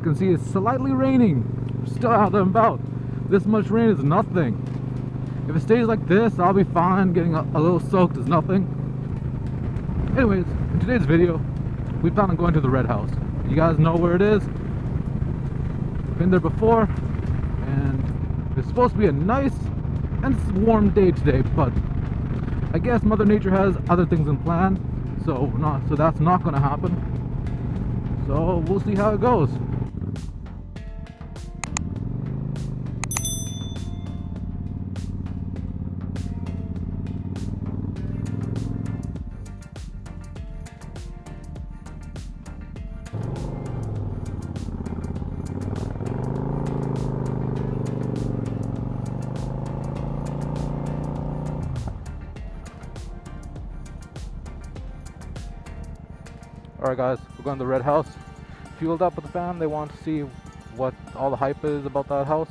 can see, it's slightly raining. Still out and about. This much rain is nothing. If it stays like this, I'll be fine. Getting a little soaked is nothing. Anyways, in today's video, we plan on going to the Red House. You guys know where it is. Been there before, and it's supposed to be a nice and warm day today, but I guess Mother Nature has other things in plan, so that's not going to happen. So we'll see how it goes. Alright guys, we're going to the Red House. Fueled up with the fam. They want to see what all the hype is about that house.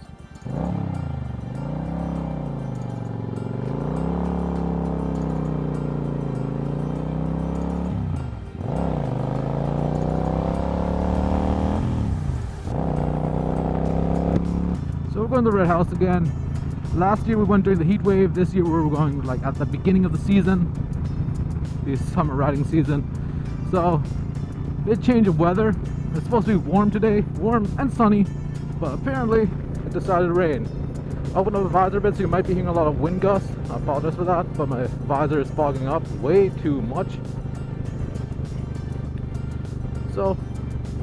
So we're going to the Red House again. Last year we went during the heat wave. This year we were going like at the beginning of the season, the summer riding season. So big change of weather. It's supposed to be warm today, warm and sunny, but apparently it decided to rain. I opened up the visor a bit, so you might be hearing a lot of wind gusts. I apologize for that, but my visor is fogging up way too much. So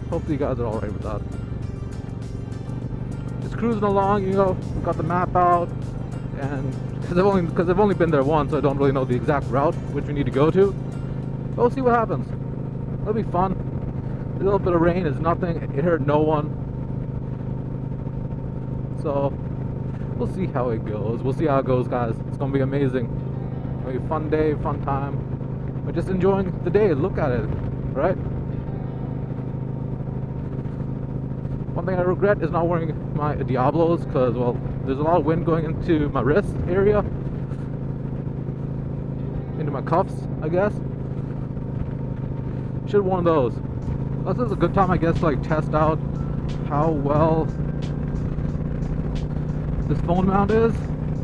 hopefully you guys are alright with that. Just cruising along, you know, got the map out, and because I've only been there once, so I don't really know the exact route which we need to go to. But we'll see what happens. It'll be fun. A little bit of rain is nothing. It hurt no one. So we'll see how it goes. We'll see how it goes, guys. It's gonna be amazing. It's gonna be a fun day, fun time. We're just enjoying the day. Look at it, right? One thing I regret is not wearing my Diablos, because, well, there's a lot of wind going into my wrist area, into my cuffs, I guess. Should have worn those. This is a good time, I guess, to like test out how well this phone mount is.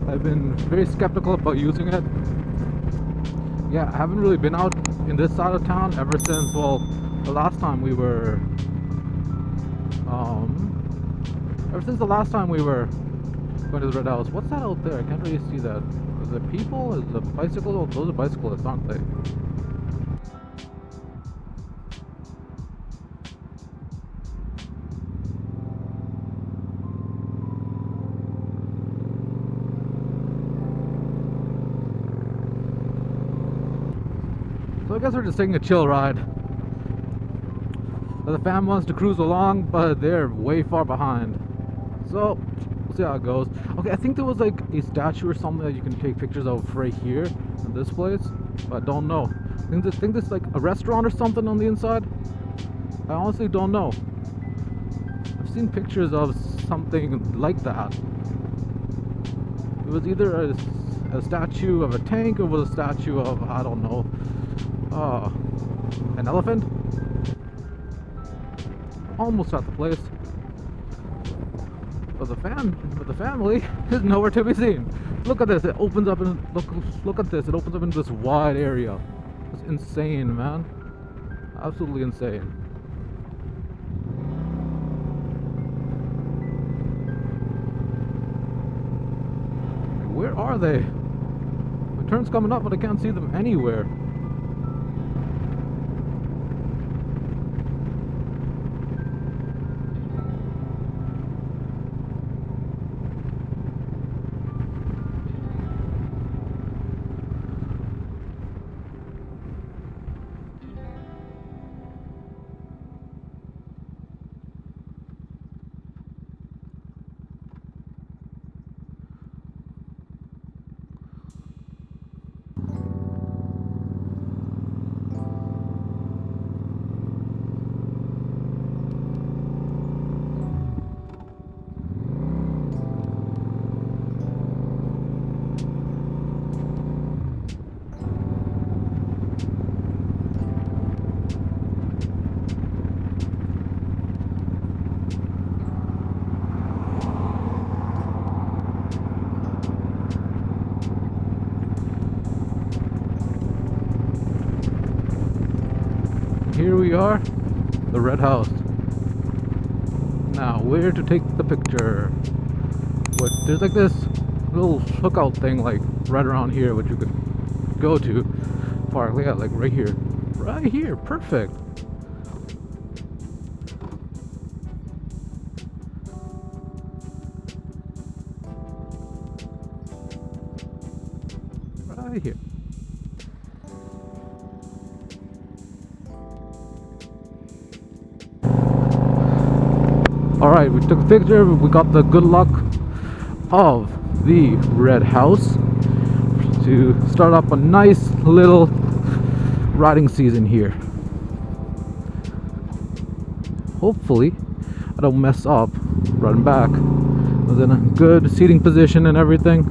I've been very skeptical about using it. Yeah, I haven't really been out in this side of town ever since, well, the last time we were going to the Red House. What's that out there? I can't really see that. Is it people? Is it bicycles? Oh, those are bicyclists, aren't they? So I guess we're just taking a chill ride. The fam wants to cruise along, but they're way far behind. So we'll see how it goes. Okay, I think there was like a statue or something that you can take pictures of right here in this place, but I don't know. I think this is like a restaurant or something on the inside. I honestly don't know. I've seen pictures of something like that. It was either a statue of a tank, or was a statue of, I don't know, an elephant. Almost at the place, but the family is nowhere to be seen. Look at this. It opens up and look at this. It opens up into this wide area. It's insane, man. Absolutely insane. Where are they? The turn's coming up, but I can't see them anywhere. we are, the red house. Now, where to take the picture? What, there's like this little lookout thing like right around here which you could go to. Park, yeah, like right here. Right here, perfect. Right here. Alright, we took a picture, we got the good luck of the red house to start up a nice little riding season here. Hopefully I don't mess up riding back. I was in a good seating position and everything.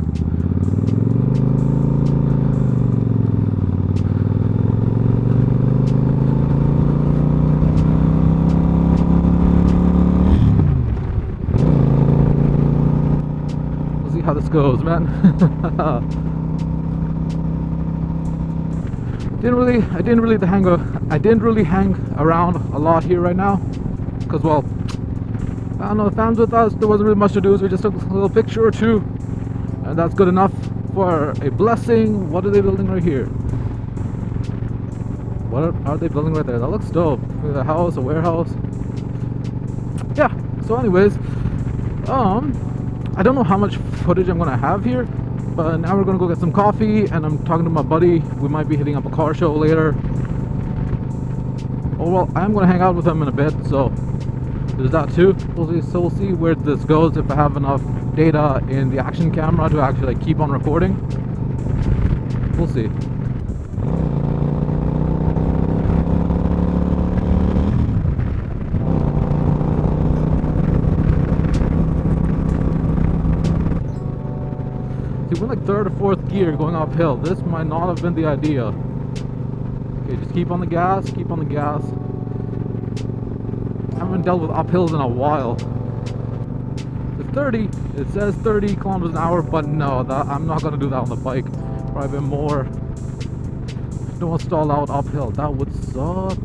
We'll see how this goes, man. I didn't really hang around a lot here right now, because, well, I don't know, the fans with us, there wasn't really much to do, so we just took a little picture or two, and that's good enough for a blessing. What are they building right here? What are they building right there? That looks dope. A house, a warehouse. Yeah, so anyways, I don't know how much footage I'm gonna have here, but now we're gonna go get some coffee, and I'm talking to my buddy. We might be hitting up a car show later. Oh well, I'm gonna hang out with him in a bit, so there's that too. So we'll see where this goes, if I have enough data in the action camera to actually like keep on recording. We'll see. See, we're like third or fourth gear going uphill. This might not have been the idea. Okay, just keep on the gas, keep on the gas. I haven't dealt with uphills in a while. It's 30, it says 30 kilometers an hour, but no, I'm not gonna do that on the bike. Probably a bit more. Don't want to stall out uphill, that would suck.